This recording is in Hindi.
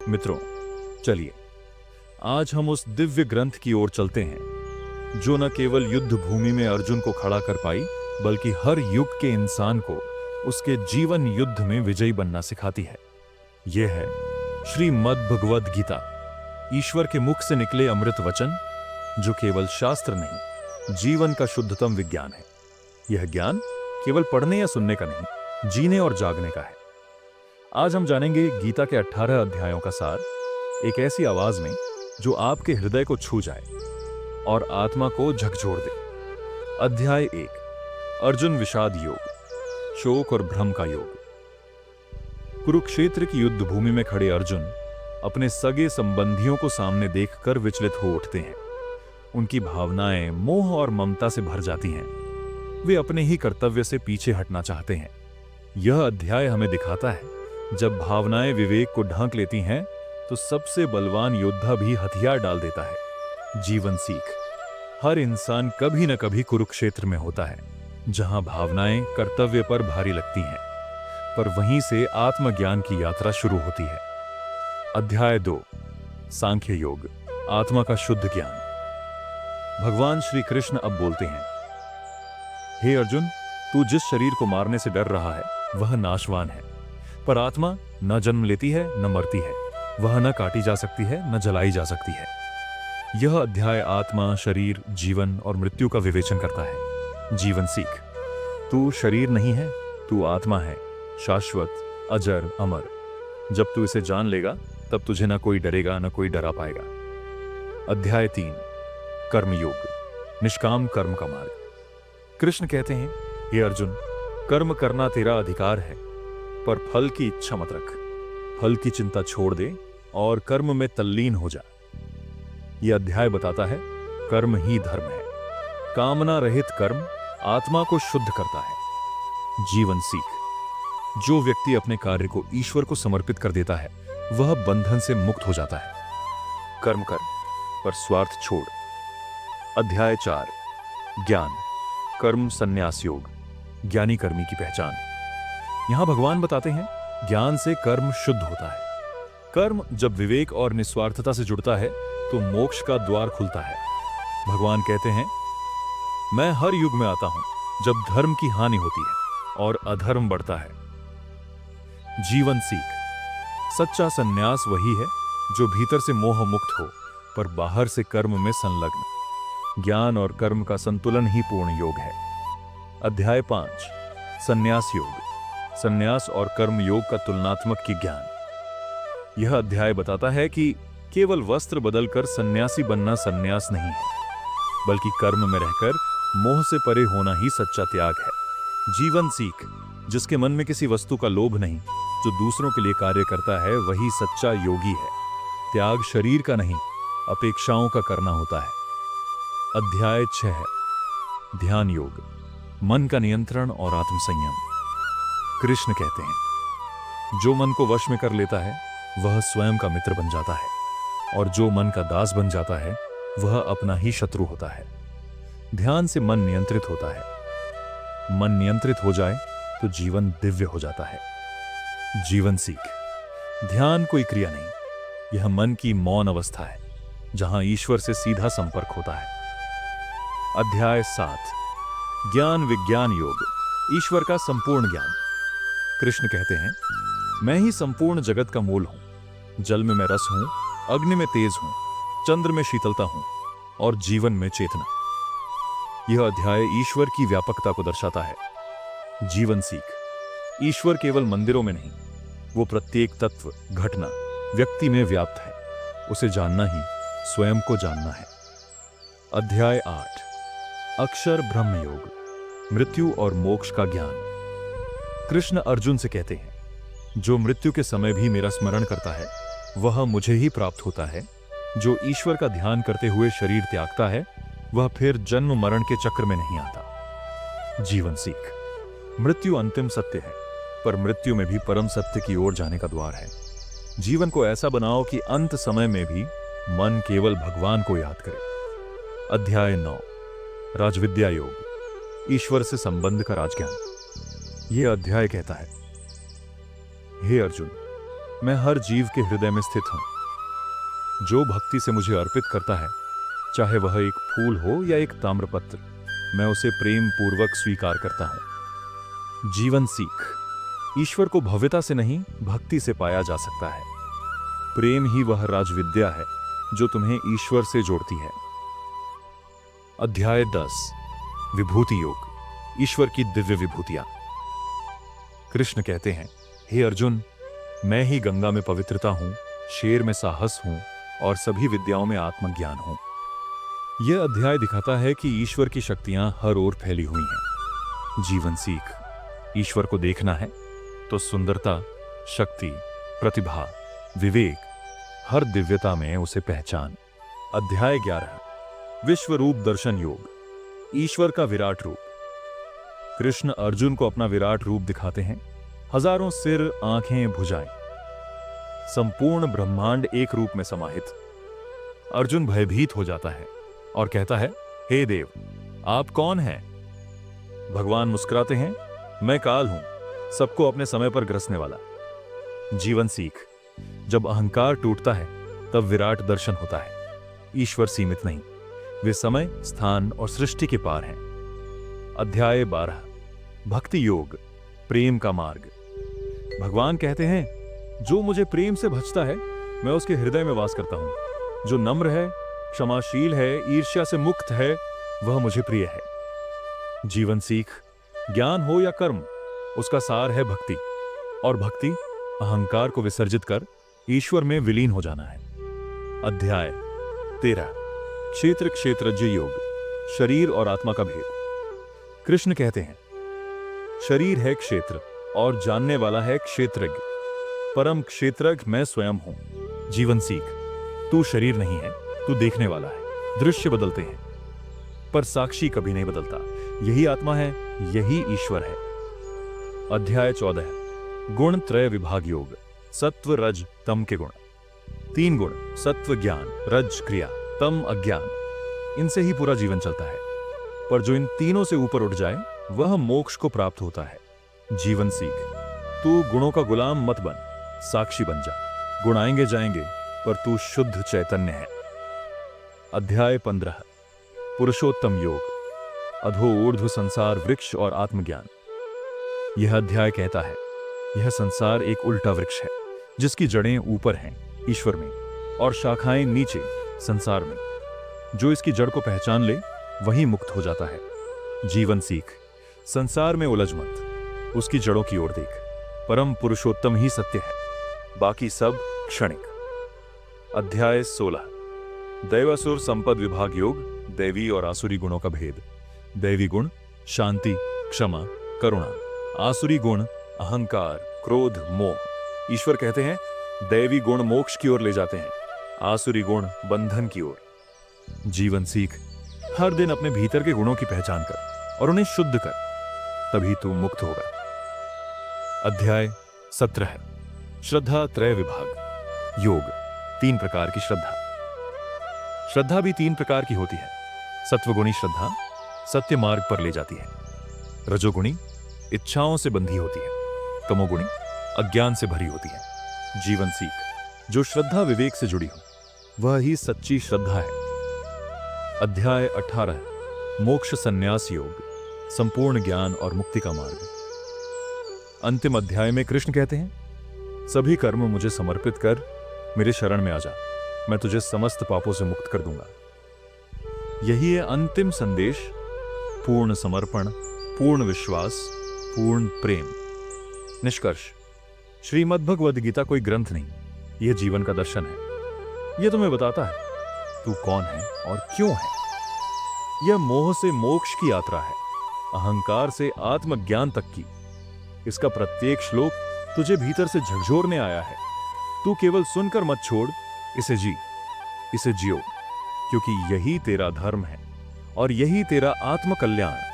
मित्रों, चलिए आज हम उस दिव्य ग्रंथ की ओर चलते हैं जो न केवल युद्ध भूमि में अर्जुन को खड़ा कर पाई, बल्कि हर युग के इंसान को उसके जीवन युद्ध में विजयी बनना सिखाती है। यह है श्रीमद् भगवद गीता, ईश्वर के मुख से निकले अमृत वचन, जो केवल शास्त्र नहीं, जीवन का शुद्धतम विज्ञान है। यह ज्ञान केवल पढ़ने या सुनने का नहीं, जीने और जागने का है। आज हम जानेंगे गीता के 18 अध्यायों का सार, एक ऐसी आवाज में जो आपके हृदय को छू जाए और आत्मा को झकझोर दे। अध्याय 1, अर्जुन विषाद योग, शोक और भ्रम का योग। कुरुक्षेत्र की युद्ध भूमि में खड़े अर्जुन अपने सगे संबंधियों को सामने देखकर विचलित हो उठते हैं। उनकी भावनाएं मोह और ममता से भर जाती हैं। वे अपने ही कर्तव्य से पीछे हटना चाहते हैं। यह अध्याय हमें दिखाता है, जब भावनाएं विवेक को ढांक लेती हैं तो सबसे बलवान योद्धा भी हथियार डाल देता है। जीवन सीख। हर इंसान कभी न कभी कुरुक्षेत्र में होता है, जहां भावनाएं कर्तव्य पर भारी लगती हैं, पर वहीं से आत्मज्ञान की यात्रा शुरू होती है। अध्याय 2, सांख्य योग, आत्मा का शुद्ध ज्ञान। भगवान श्री कृष्ण अब बोलते हैं, हे अर्जुन, तू जिस शरीर को मारने से डर रहा है वह नाशवान है, पर आत्मा न जन्म लेती है न मरती है। वह न काटी जा सकती है न जलाई जा सकती है। यह अध्याय आत्मा, शरीर, जीवन और मृत्यु का विवेचन करता है। जीवन सीख। तू शरीर नहीं है, तू आत्मा है, शाश्वत, अजर, अमर। जब तू इसे जान लेगा तब तुझे न कोई डरेगा न कोई डरा पाएगा। अध्याय 3, कर्मयोग, निष्काम कर्म का मार्ग। कृष्ण कहते हैं, हे अर्जुन, कर्म करना तेरा अधिकार है, पर फल की इच्छा मत रख। फल की चिंता छोड़ दे और कर्म में तल्लीन हो जा। यह अध्याय बताता है, कर्म ही धर्म है। कामना रहित कर्म आत्मा को शुद्ध करता है। जीवन सीख। जो व्यक्ति अपने कार्य को ईश्वर को समर्पित कर देता है वह बंधन से मुक्त हो जाता है। कर्म कर, पर स्वार्थ छोड़। अध्याय 4, ज्ञान, कर्म संन्यास योग, ज्ञानी कर्मी की पहचान। यहां भगवान बताते हैं, ज्ञान से कर्म शुद्ध होता है। कर्म जब विवेक और निस्वार्थता से जुड़ता है तो मोक्ष का द्वार खुलता है। भगवान कहते हैं, मैं हर युग में आता हूं जब धर्म की हानि होती है और अधर्म बढ़ता है। जीवन सीख। सच्चा सन्यास वही है जो भीतर से मोह मुक्त हो, पर बाहर से कर्म में संलग्न। ज्ञान और कर्म का संतुलन ही पूर्ण योग है। अध्याय 5, संन्यास योग, संन्यास और कर्म योग का तुलनात्मक की ज्ञान। यह अध्याय बताता है कि केवल वस्त्र बदलकर सन्यासी बनना सन्यास नहीं है, बल्कि कर्म में रहकर मोह से परे होना ही सच्चा त्याग है। जीवन सीख। जिसके मन में किसी वस्तु का लोभ नहीं, जो दूसरों के लिए कार्य करता है, वही सच्चा योगी है। त्याग शरीर का नहीं, अपेक्षाओं का करना होता है। अध्याय 6, ध्यान योग, मन का नियंत्रण और आत्मसंयम। कृष्ण कहते हैं, जो मन को वश में कर लेता है वह स्वयं का मित्र बन जाता है, और जो मन का दास बन जाता है वह अपना ही शत्रु होता है। ध्यान से मन नियंत्रित होता है। मन नियंत्रित हो जाए तो जीवन दिव्य हो जाता है। जीवन सीख। ध्यान कोई क्रिया नहीं, यह मन की मौन अवस्था है, जहां ईश्वर से सीधा संपर्क होता है। अध्याय 7, ज्ञान विज्ञान योग, ईश्वर का संपूर्ण ज्ञान। कृष्ण कहते हैं, मैं ही संपूर्ण जगत का मूल हूं। जल में मैं रस हूं, अग्नि में तेज हूं, चंद्र में शीतलता हूं और जीवन में चेतना। यह अध्याय ईश्वर की व्यापकता को दर्शाता है। जीवन सीख। ईश्वर केवल मंदिरों में नहीं, वो प्रत्येक तत्व, घटना, व्यक्ति में व्याप्त है। उसे जानना ही स्वयं को जानना है। अध्याय 8, अक्षर ब्रह्म योग, मृत्यु और मोक्ष का ज्ञान। कृष्ण अर्जुन से कहते हैं, जो मृत्यु के समय भी मेरा स्मरण करता है वह मुझे ही प्राप्त होता है। जो ईश्वर का ध्यान करते हुए शरीर त्यागता है वह फिर जन्म मरण के चक्र में नहीं आता। जीवन सीख। मृत्यु अंतिम सत्य है, पर मृत्यु में भी परम सत्य की ओर जाने का द्वार है। जीवन को ऐसा बनाओ कि अंत समय में भी मन केवल भगवान को याद करे। अध्याय 9, राजविद्या योग, ईश्वर से संबंध का राजज्ञान। यह अध्याय कहता है, हे अर्जुन, मैं हर जीव के हृदय में स्थित हूं। जो भक्ति से मुझे अर्पित करता है, चाहे वह एक फूल हो या एक ताम्रपत्र, मैं उसे प्रेम पूर्वक स्वीकार करता हूं। जीवन सीख। ईश्वर को भव्यता से नहीं, भक्ति से पाया जा सकता है। प्रेम ही वह राजविद्या है जो तुम्हें ईश्वर से जोड़ती है। अध्याय 10। विभूति योग। ईश्वर की दिव्य विभूतियां। कृष्ण कहते हैं, हे अर्जुन, मैं ही गंगा में पवित्रता हूं, शेर में साहस हूं और सभी विद्याओं में आत्मज्ञान हूं। यह अध्याय दिखाता है कि ईश्वर की शक्तियां हर ओर फैली हुई हैं। जीवन सीख। ईश्वर को देखना है तो सुंदरता, शक्ति, प्रतिभा, विवेक, हर दिव्यता में उसे पहचान। अध्याय 11। विश्व रूप दर्शन योग। ईश्वर का विराट रूप। कृष्ण अर्जुन को अपना विराट रूप दिखाते हैं। हजारों सिर, आंखें, भुजाएं, संपूर्ण ब्रह्मांड एक रूप में समाहित। अर्जुन भयभीत हो जाता है और कहता है, हे देव, आप कौन हैं? भगवान मुस्कुराते हैं, मैं काल हूं, सबको अपने समय पर ग्रसने वाला। जीवन सीख। जब अहंकार टूटता है तब विराट दर्शन होता है। ईश्वर सीमित नहीं, वे समय, स्थान और सृष्टि के पार हैं। अध्याय 12। भक्ति योग। प्रेम का मार्ग। भगवान कहते हैं, जो मुझे प्रेम से भजता है, मैं उसके हृदय में वास करता हूं। जो नम्र है, क्षमाशील है, ईर्ष्या से मुक्त है, वह मुझे प्रिय है। जीवन सीख। ज्ञान हो या कर्म, उसका सार है भक्ति, और भक्ति अहंकार को विसर्जित कर ईश्वर में विलीन हो जाना है। अध्याय 13। क्षेत्र क्षेत्रज्ञ योग। शरीर और आत्मा का भेद। कृष्ण कहते हैं, शरीर है क्षेत्र और जानने वाला है क्षेत्रज्ञ। परम क्षेत्रज्ञ मैं स्वयं हूं। जीवन सीख। तू शरीर नहीं है, तू देखने वाला है। दृश्य बदलते हैं पर साक्षी कभी नहीं बदलता। यही आत्मा है, यही ईश्वर है। अध्याय 14। गुण त्रय विभाग योग। सत्व, रज, तम के गुण। 3 गुण, सत्व ज्ञान, रज क्रिया, तम अज्ञान, इनसे ही पूरा जीवन चलता है। पर जो इन तीनों से ऊपर उठ जाए, वह मोक्ष को प्राप्त होता है। जीवन सीख। तू गुणों का गुलाम मत बन, साक्षी बन जा। गुण आएंगे जाएंगे, पर तू शुद्ध चैतन्य है। अध्याय 15। पुरुषोत्तम योग। अधो ऊर्ध्व संसार, वृक्ष और आत्मज्ञान। यह अध्याय कहता है, यह संसार एक उल्टा वृक्ष है, जिसकी जड़ें ऊपर हैं, ईश्वर में, और शाखाएं नीचे, संसार में। जो इसकी जड़ को पहचान ले, वही मुक्त हो जाता है। जीवन सीख। संसार में उलझ मत, उसकी जड़ों की ओर देख। परम पुरुषोत्तम ही सत्य है, बाकी सब क्षणिक। अध्याय 16। दैवासुर संपद विभाग योग। दैवी और आसुरी गुणों का भेद। दैवी गुण शांति, क्षमा, करुणा। आसुरी गुण अहंकार, क्रोध, मोह। ईश्वर कहते हैं, दैवी गुण मोक्ष की ओर ले जाते हैं, आसुरी गुण बंधन की ओर। जीवन सीख। हर दिन अपने भीतर के गुणों की पहचान कर और उन्हें शुद्ध कर, तभी तू मुक्त होगा। अध्याय 17। श्रद्धा त्रय विभाग योग। 3 प्रकार की श्रद्धा। श्रद्धा भी 3 प्रकार की होती है। सत्वगुणी श्रद्धा सत्य मार्ग पर ले जाती है। रजोगुणी इच्छाओं से बंधी होती है। तमोगुणी अज्ञान से भरी होती है। जीवन सीख। जो श्रद्धा विवेक से जुड़ी हो, वह ही सच्ची श्रद्धा है। अध्याय 18। मोक्ष संन्यास योग। संपूर्ण ज्ञान और मुक्ति का मार्ग। अंतिम अध्याय में कृष्ण कहते हैं, सभी कर्म मुझे समर्पित कर मेरे शरण में आ जा, मैं तुझे समस्त पापों से मुक्त कर दूंगा। यही है अंतिम संदेश। पूर्ण समर्पण, पूर्ण विश्वास, पूर्ण प्रेम। निष्कर्ष। श्रीमद् भगवद गीता कोई ग्रंथ नहीं, यह जीवन का दर्शन है। यह तुम्हें बताता है तू कौन है और क्यों है। यह मोह से मोक्ष की यात्रा है, अहंकार से आत्मज्ञान तक की। इसका प्रत्येक श्लोक तुझे भीतर से झकझोरने आया है। तू केवल सुनकर मत छोड़, इसे जी, इसे जियो, क्योंकि यही तेरा धर्म है और यही तेरा आत्म कल्याण।